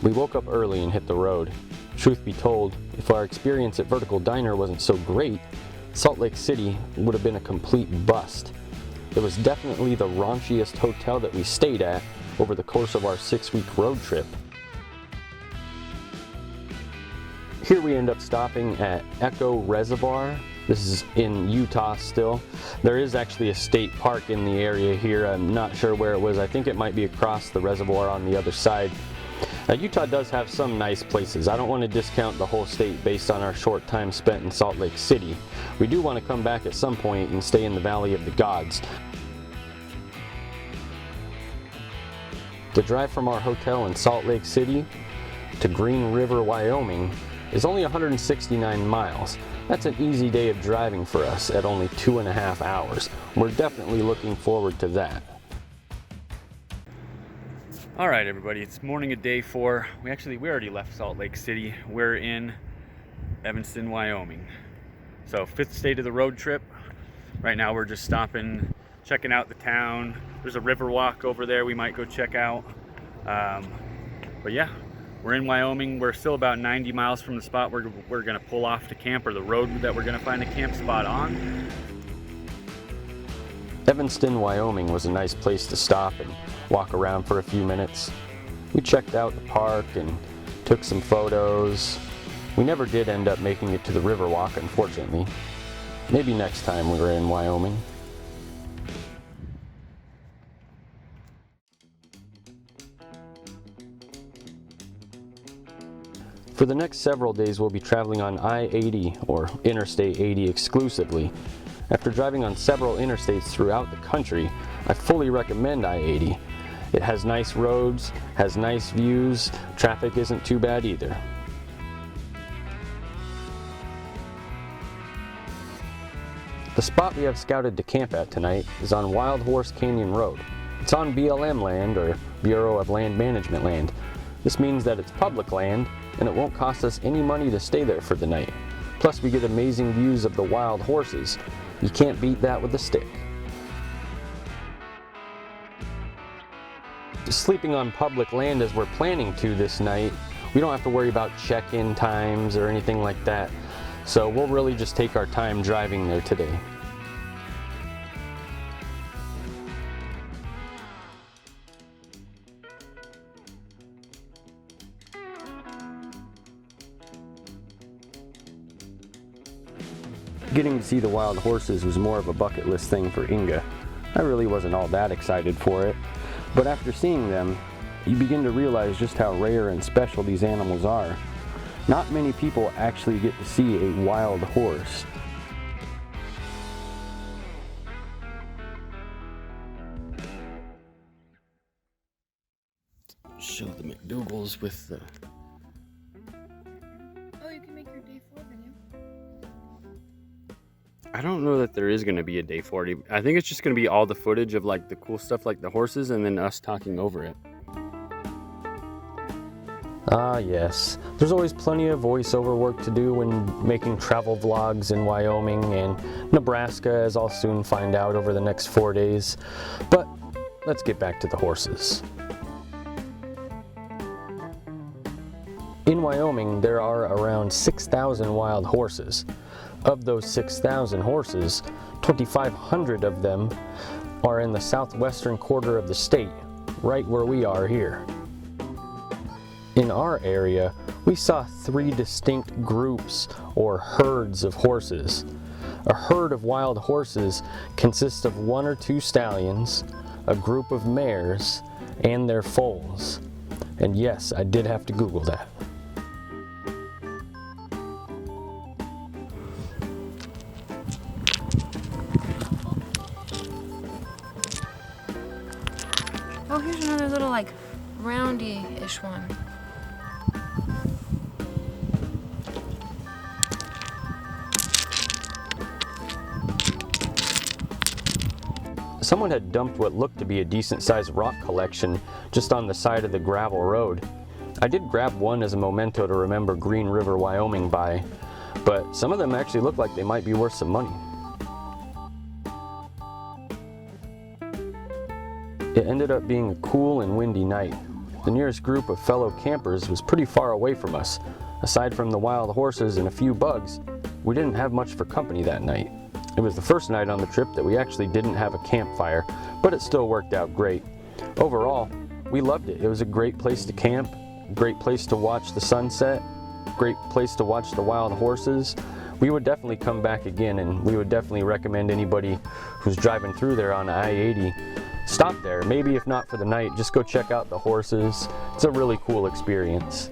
We woke up early and hit the road. Truth be told, if our experience at Vertical Diner wasn't so great, Salt Lake City would have been a complete bust. It was definitely the raunchiest hotel that we stayed at over the course of our 6-week road trip. Here we end up stopping at Echo Reservoir. This is in Utah still. There is actually a state park in the area here. I'm not sure where it was. I think it might be across the reservoir on the other side. Utah does have some nice places. I don't want to discount the whole state based on our short time spent in Salt Lake City. We do want to come back at some point and stay in the Valley of the Gods. The drive from our hotel in Salt Lake City to Green River, Wyoming is only 169 miles. That's an easy day of driving for us at only 2.5 hours. We're definitely looking forward to that. All right, everybody, it's morning of day 4. We already left Salt Lake City. We're in Evanston, Wyoming. So 5th state of the road trip. Right now we're just stopping, checking out the town. There's a river walk over there we might go check out. But yeah, we're in Wyoming. We're still about 90 miles from the spot we're gonna pull off to camp, or the road that we're gonna find a camp spot on. Evanston, Wyoming was a nice place to stop and walk around for a few minutes. We checked out the park and took some photos. We never did end up making it to the river walk, unfortunately. Maybe next time we're in Wyoming. For the next several days we'll be traveling on I-80 or Interstate 80 exclusively. After driving on several interstates throughout the country, I fully recommend I-80. It has nice roads, has nice views, traffic isn't too bad either. The spot we have scouted to camp at tonight is on Wild Horse Canyon Road. It's on BLM land, or Bureau of Land Management land. This means that it's public land and it won't cost us any money to stay there for the night. Plus we get amazing views of the wild horses. You can't beat that with a stick. Sleeping on public land as we're planning to this night, we don't have to worry about check-in times or anything like that. So we'll really just take our time driving there today. Getting to see the wild horses was more of a bucket list thing for Inga. I really wasn't all that excited for it, but after seeing them, you begin to realize just how rare and special these animals are. Not many people actually get to see a wild horse. Show the McDougalls with the... Oh, you can make your day 4 video. I don't know that there is going to be a day 40. I think it's just going to be all the footage of like the cool stuff like the horses and then us talking over it. Ah yes, there's always plenty of voiceover work to do when making travel vlogs in Wyoming and Nebraska, as I'll soon find out over the next 4 days. But let's get back to the horses. In Wyoming, there are around 6,000 wild horses. Of those 6,000 horses, 2,500 of them are in the southwestern quarter of the state, right where we are here. In our area, we saw 3 distinct groups or herds of horses. A herd of wild horses consists of 1 or 2 stallions, a group of mares, and their foals. And yes, I did have to Google that. Oh, here's another little, like, roundy-ish one. Someone had dumped what looked to be a decent-sized rock collection just on the side of the gravel road. I did grab one as a memento to remember Green River, Wyoming by, but some of them actually look like they might be worth some money. It ended up being a cool and windy night. the nearest group of fellow campers was pretty far away from us. Aside from the wild horses and a few bugs, we didn't have much for company that night. It was the first night on the trip that we actually didn't have a campfire, but it still worked out great. Overall, we loved it. It was a great place to camp, great place to watch the sunset, great place to watch the wild horses. We would definitely come back again, and we would definitely recommend anybody who's driving through there on I-80 stop there. Maybe if not for the night, just go check out the horses. It's a really cool experience.